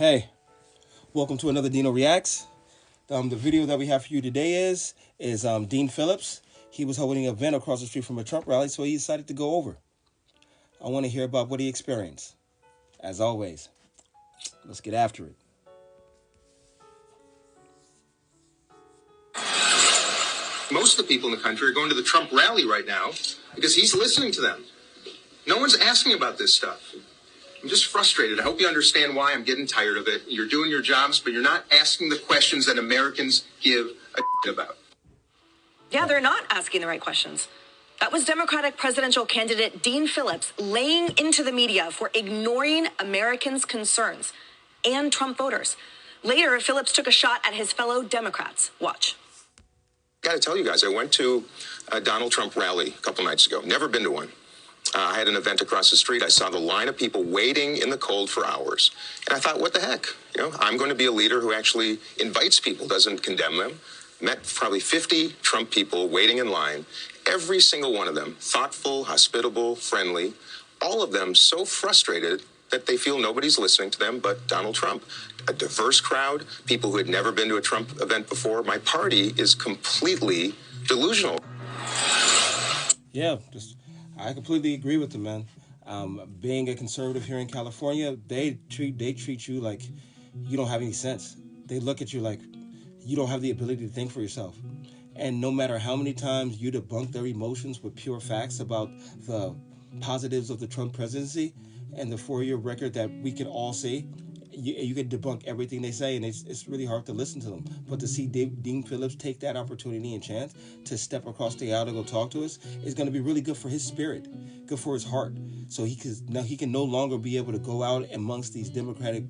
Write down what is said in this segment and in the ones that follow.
Hey, welcome to another Dino Reacts. The video that we have for you today is Dean Phillips. He was holding an event across the street from a Trump rally, so he decided to go over. I want to hear about what he experienced. As always, let's get after it. Most of the people in the country are going to the Trump rally right now because he's listening to them. No one's asking about this stuff. I'm just frustrated. I hope you understand why I'm getting tired of it. You're doing your jobs, but you're not asking the questions that Americans give a about. Yeah, they're not asking the right questions. That was Democratic presidential candidate Dean Phillips laying into the media for ignoring Americans' concerns and Trump voters. Later, Phillips took a shot at his fellow Democrats. Watch. Got to tell you guys, I went to a Donald Trump rally a couple nights ago. Never been to one. I had an event across the street. I saw the line of people waiting in the cold for hours. And I thought, what the heck? I'm going to be a leader who actually invites people, doesn't condemn them. Met probably 50 Trump people waiting in line. Every single one of them, thoughtful, hospitable, friendly. All of them so frustrated that they feel nobody's listening to them but Donald Trump. A diverse crowd, people who had never been to a Trump event before. My party is completely delusional. Yeah, I completely agree with them, man. Being a conservative here in California, they treat you like you don't have any sense. They look at you like you don't have the ability to think for yourself. And no matter how many times you debunk their emotions with pure facts about the positives of the Trump presidency and the 4-year record that we can all see, you can debunk everything they say, and it's really hard to listen to them. But to see Dean Phillips take that opportunity and chance to step across the aisle to go talk to us is going to be really good for his spirit, good for his heart. So he can no longer be able to go out amongst these Democratic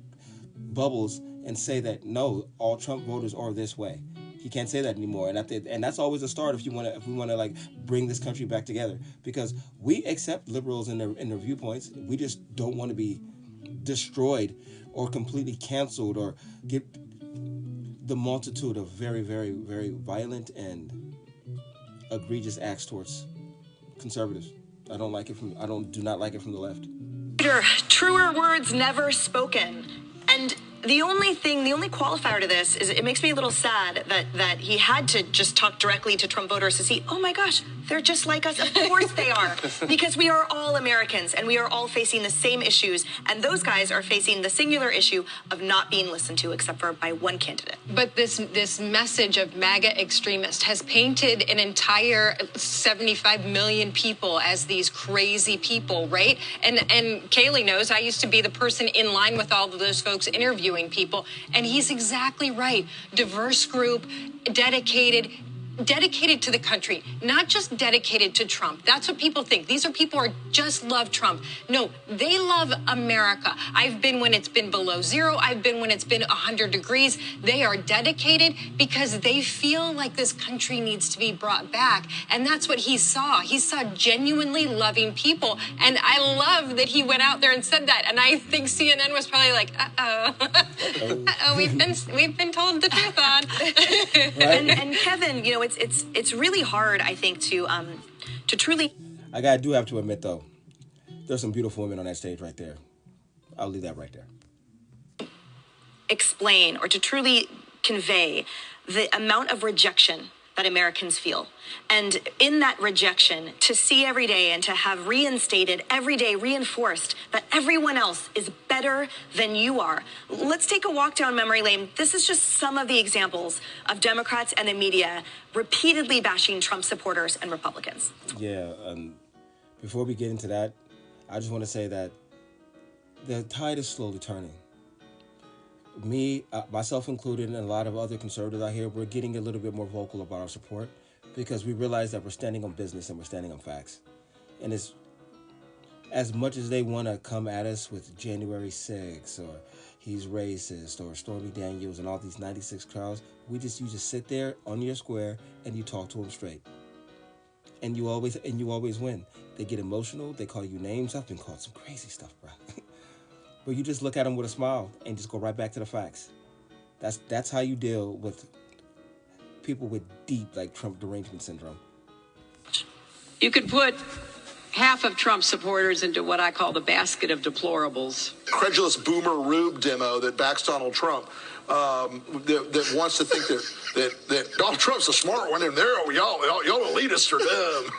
bubbles and say that no, all Trump voters are this way. He can't say that anymore, and that's always a start if we want to like bring this country back together, because we accept liberals in their viewpoints. We just don't want to be destroyed or completely canceled or get the multitude of very, very, very violent and egregious acts towards conservatives. I do not like it from the left. Truer words never spoken. And the only qualifier to this is it makes me a little sad that he had to just talk directly to Trump voters to see, oh my gosh, they're just like us. Of course they are. Because we are all Americans and we are all facing the same issues. And those guys are facing the singular issue of not being listened to except for by one candidate. But this message of MAGA extremist has painted an entire 75 million people as these crazy people, right? And Kaylee knows I used to be the person in line with all of those folks interviewing people. And he's exactly right. Diverse group, dedicated to the country, not just dedicated to Trump. That's what people think. These are people who just love Trump. No, they love America. I've been when it's been below zero. I've been when it's been 100 degrees. They are dedicated because they feel like this country needs to be brought back. And that's what he saw. He saw genuinely loving people. And I love that he went out there and said that. And I think CNN was probably like, we've been told the truth on. Right? and Kevin, it's really hard, I think, to truly. I do have to admit, though, there's some beautiful women on that stage right there. I'll leave that right there. Explain or to truly convey the amount of rejection that Americans feel. And in that rejection, to see every day and to have reinstated every day, reinforced that everyone else is better than you are. Let's take a walk down memory lane. This is just some of the examples of Democrats and the media repeatedly bashing Trump supporters and Republicans. Yeah, before we get into that, I just want to say that the tide is slowly turning. Me, myself included, and a lot of other conservatives out here, we're getting a little bit more vocal about our support because we realize that we're standing on business and we're standing on facts. And it's as much as they want to come at us with January 6th or he's racist or Stormy Daniels and all these 96 crowds, you just sit there on your square and you talk to them straight. And you always win. They get emotional. They call you names. I've been called some crazy stuff, bro. But you just look at them with a smile and just go right back to the facts. That's how you deal with people with deep, like, Trump derangement syndrome. You could put half of Trump supporters into what I call the basket of deplorables. Credulous boomer Rube demo that backs Donald Trump, that wants to think that Donald Trump's the smart one, and y'all elitists are dumb.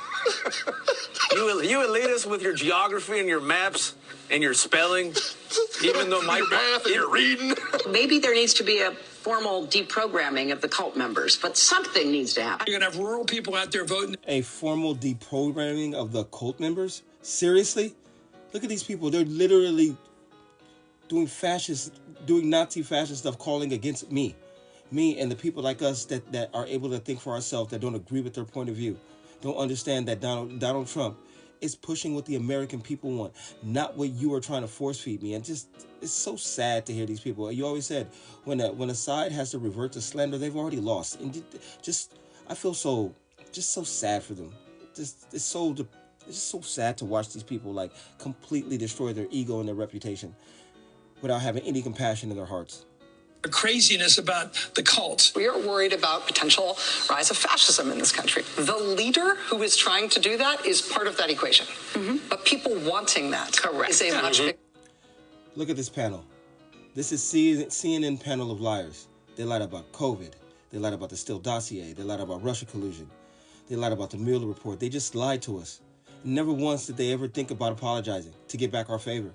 You elitists with your geography and your maps and your spelling, even though my your math and your reading. Maybe there needs to be a formal deprogramming of the cult members, but something needs to happen. You're going to have rural people out there voting. A formal deprogramming of the cult members? Seriously? Look at these people. They're literally doing Nazi fascist stuff, calling against me and the people like us that are able to think for ourselves, that don't agree with their point of view, don't understand that Donald Trump is pushing what the American people want, not what you are trying to force feed me. And just, it's so sad to hear these people. You always said when a side has to revert to slander, they've already lost. And I feel so sad for them. It's just so sad to watch these people like completely destroy their ego and their reputation without having any compassion in their hearts. Craziness about the cult. We are worried about potential rise of fascism in this country. The leader who is trying to do that is part of that equation. Mm-hmm. But people wanting that is a much bigger. Look at this panel. This is CNN panel of liars. They lied about COVID. They lied about the Steele dossier. They lied about Russia collusion. They lied about the Mueller report. They just lied to us. Never once did they ever think about apologizing to get back our favor.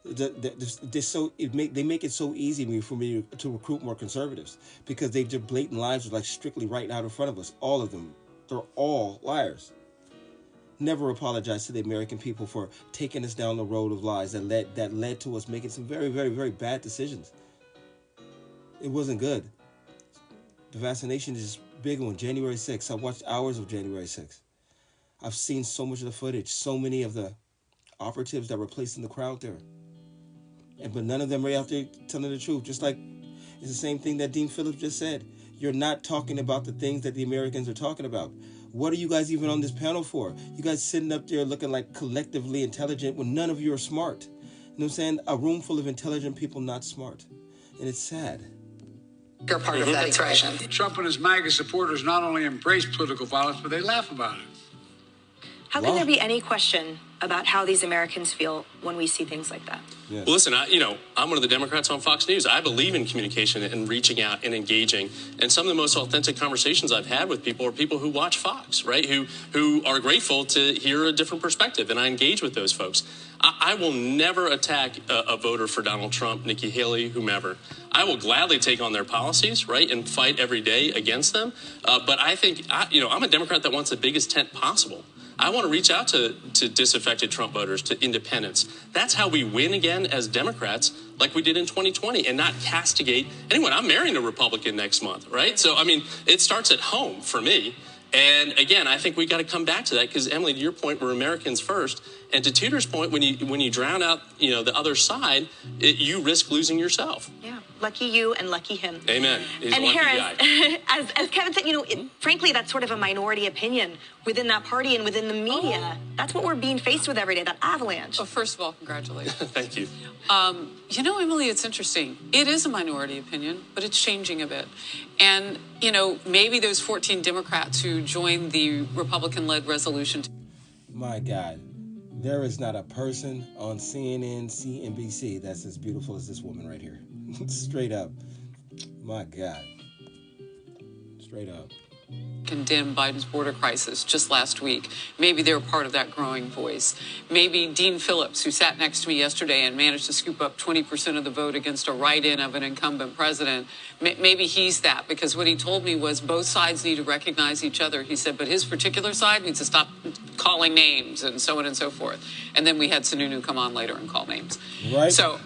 They make it so easy for me to recruit more conservatives because their blatant lies are like strictly right out in front of us. All of them. They're all liars. Never apologize to the American people for taking us down the road of lies that led to us making some very, very, very bad decisions. It wasn't good. The vaccination is just big on January 6th. I watched hours of January 6th. I've seen so much of the footage, so many of the operatives that were placed in the crowd there. But none of them are out there telling the truth. Just like it's the same thing that Dean Phillips just said. You're not talking about the things that the Americans are talking about. What are you guys even on this panel for? You guys sitting up there looking like collectively intelligent when none of you are smart. You know what I'm saying? A room full of intelligent people not smart. And it's sad. You're part of that equation. Right. Trump and his MAGA supporters not only embrace political violence, but they laugh about it. How can there be any question about how these Americans feel when we see things like that? Yes. Well, listen, I'm one of the Democrats on Fox News. I believe in communication and reaching out and engaging. And some of the most authentic conversations I've had with people are people who watch Fox, right? Who are grateful to hear a different perspective. And I engage with those folks. I will never attack a voter for Donald Trump, Nikki Haley, whomever. I will gladly take on their policies, right, and fight every day against them. But I think, I'm a Democrat that wants the biggest tent possible. I want to reach out to disaffected Trump voters, to independents. That's how we win again as Democrats, like we did in 2020, and not castigate anyone. I'm marrying a Republican next month, right? So, it starts at home for me. And again, I think we got to come back to that because, Emily, to your point, we're Americans first. And to Tudor's point, when you drown out, the other side, you risk losing yourself. Yeah, lucky you and lucky him. Amen. He's and a lucky Harris, guy. as Kevin said, frankly, that's sort of a minority opinion within that party and within the media. Oh. That's what we're being faced with every day, that avalanche. Well, first of all, congratulations. Thank you. Emily, it's interesting. It is a minority opinion, but it's changing a bit. And, maybe those 14 Democrats who joined the Republican-led resolution. My God. There is not a person on CNN, CNBC that's as beautiful as this woman right here. Straight up. My God. Straight up. Condemn Biden's border crisis just last week. Maybe they're part of that growing voice. Maybe Dean Phillips, who sat next to me yesterday and managed to scoop up 20% of the vote against a write-in of an incumbent president, maybe he's that, because what he told me was both sides need to recognize each other. He said, but his particular side needs to stop calling names and so on and so forth. And then we had Sununu come on later and call names. Right. So,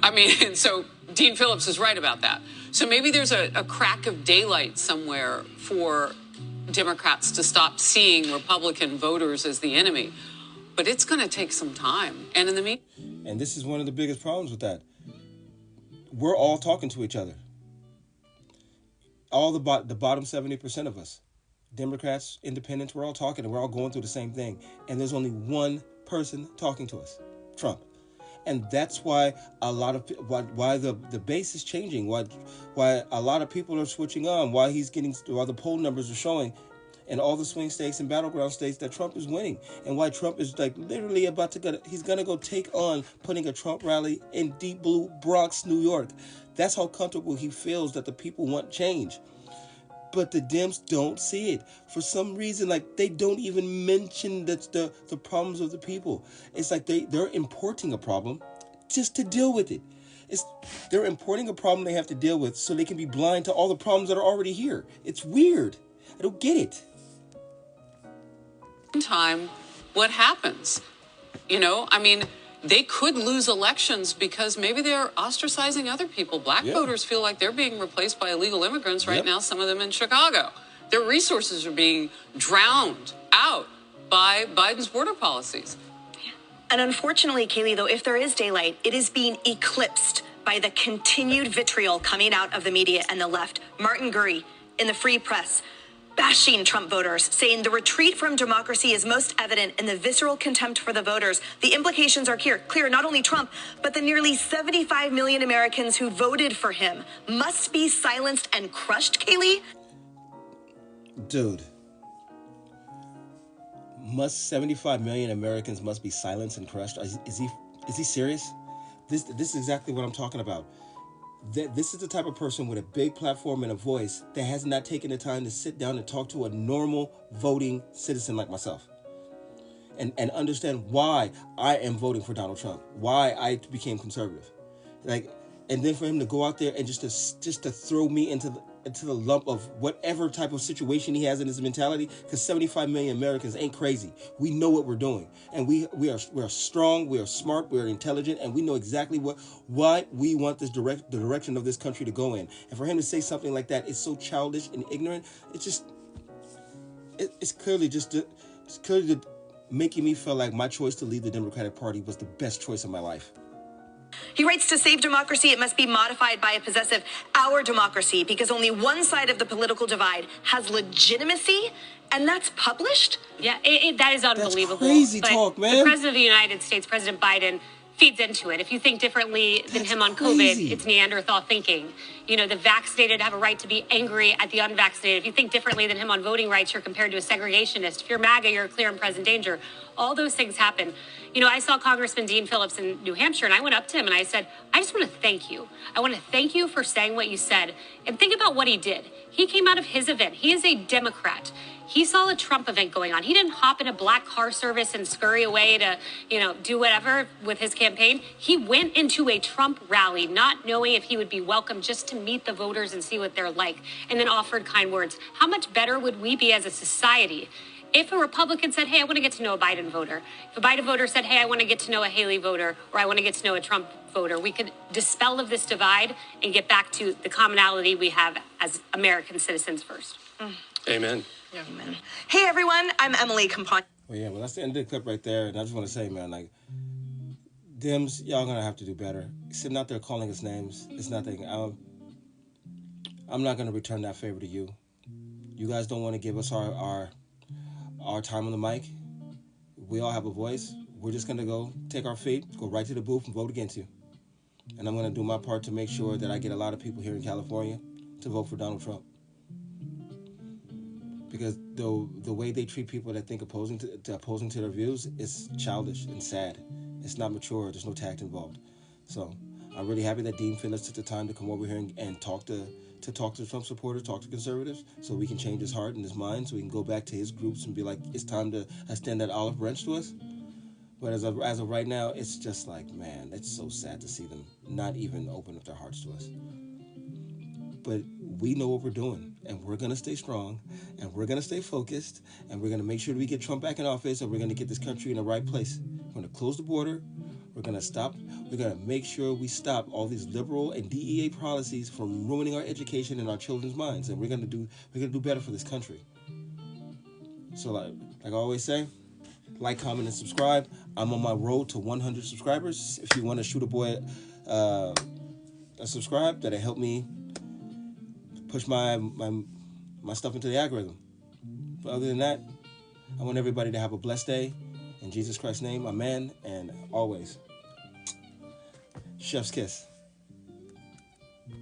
so Dean Phillips is right about that. So maybe there's a crack of daylight somewhere for Democrats to stop seeing Republican voters as the enemy. But it's going to take some time. And in the meantime... And this is one of the biggest problems with that. We're all talking to each other. All the bottom 70% of us, Democrats, independents, we're all talking and we're all going through the same thing. And there's only one person talking to us, Trump. And that's why why the base is changing, why a lot of people are switching on, why the poll numbers are showing and all the swing states and battleground states that Trump is winning, and why Trump is like literally about to he's gonna go take on putting a Trump rally in deep blue Bronx, New York. That's how comfortable he feels that the people want change. But the Dems don't see it. For some reason, like, they don't even mention the problems of the people. It's like they're importing a problem just to deal with it. They're importing a problem they have to deal with so they can be blind to all the problems that are already here. It's weird. I don't get it. Time, what happens? They could lose elections because maybe they're ostracizing other people. Black voters feel like they're being replaced by illegal immigrants right now, some of them in Chicago. Their resources are being drowned out by Biden's border policies. And unfortunately, Kaylee, though, if there is daylight, it is being eclipsed by the continued vitriol coming out of the media and the left. Martin Gurry in the Free Press bashing Trump voters, saying the retreat from democracy is most evident in the visceral contempt for the voters. The implications are clear. Not only Trump, but the nearly 75 million Americans who voted for him must be silenced and crushed, Kaylee. Dude. 75 million Americans must be silenced and crushed? Is he serious? This is exactly what I'm talking about. This is the type of person with a big platform and a voice that has not taken the time to sit down and talk to a normal voting citizen like myself. And understand why I am voting for Donald Trump, why I became conservative. And then for him to go out there and just to throw me into the lump of whatever type of situation he has in his mentality, because 75 million Americans ain't crazy. We know what we're doing, and we are strong, we are smart, we are intelligent, and we know exactly why we want the direction of this country to go in. And for him to say something like that is so childish and ignorant. It's clearly making me feel like my choice to lead the Democratic Party was the best choice of my life. He writes, to save democracy, it must be modified by a possessive our democracy, because only one side of the political divide has legitimacy, and that's published? Yeah, that is unbelievable. That's crazy talk, man. The President of the United States, President Biden, feeds into it. If you think differently than him on COVID, it's Neanderthal thinking. The vaccinated have a right to be angry at the unvaccinated. If you think differently than him on voting rights, you're compared to a segregationist. If you're MAGA, you're a clear and present danger. All those things happen. I saw Congressman Dean Phillips in New Hampshire, and I went up to him and I said, I just want to thank you. I want to thank you for saying what you said. And think about what he did. He came out of his event. He is a Democrat. He saw a Trump event going on. He didn't hop in a black car service and scurry away to, do whatever with his campaign. He went into a Trump rally, not knowing if he would be welcome, just to meet the voters and see what they're like, and then offered kind words. How much better would we be as a society if a Republican said, hey, I want to get to know a Biden voter? If a Biden voter said, hey, I want to get to know a Haley voter, or I want to get to know a Trump voter, we could dispel of this divide and get back to the commonality we have as American citizens first. Amen. Yeah. Amen. Hey, everyone, I'm Emily Compagno. Well, that's the end of the clip right there. And I just want to say, man, Dems, y'all going to have to do better. Sitting out there calling us names, it's nothing. I'm not going to return that favor to you. You guys don't want to give us our time on the mic. We all have a voice. We're just going to go take our feet, go right to the booth and vote against you. And I'm going to do my part to make sure that I get a lot of people here in California to vote for Donald Trump. Because the way they treat people that think opposing to their views is childish and sad. It's not mature. There's no tact involved. So I'm really happy that Dean Phillips took the time to come over here and talk to Trump supporters, talk to conservatives, so we can change his heart and his mind, so we can go back to his groups and be like, it's time to extend that olive branch to us. But as of right now, it's just like, man, it's so sad to see them not even open up their hearts to us. But we know what we're doing, and we're going to stay strong, and we're going to stay focused, and we're going to make sure that we get Trump back in office, and we're going to get this country in the right place. We're going to close the border. We're going to make sure we stop all these liberal and DEA policies from ruining our education and our children's minds, and we're going to do better for this country. So like I always say, like, comment, and subscribe. I'm on my road to 100 subscribers. If you want to shoot a boy a subscribe, that'll help me push my stuff into the algorithm. But other than that, I want everybody to have a blessed day. In Jesus Christ's name, amen, and always, chef's kiss.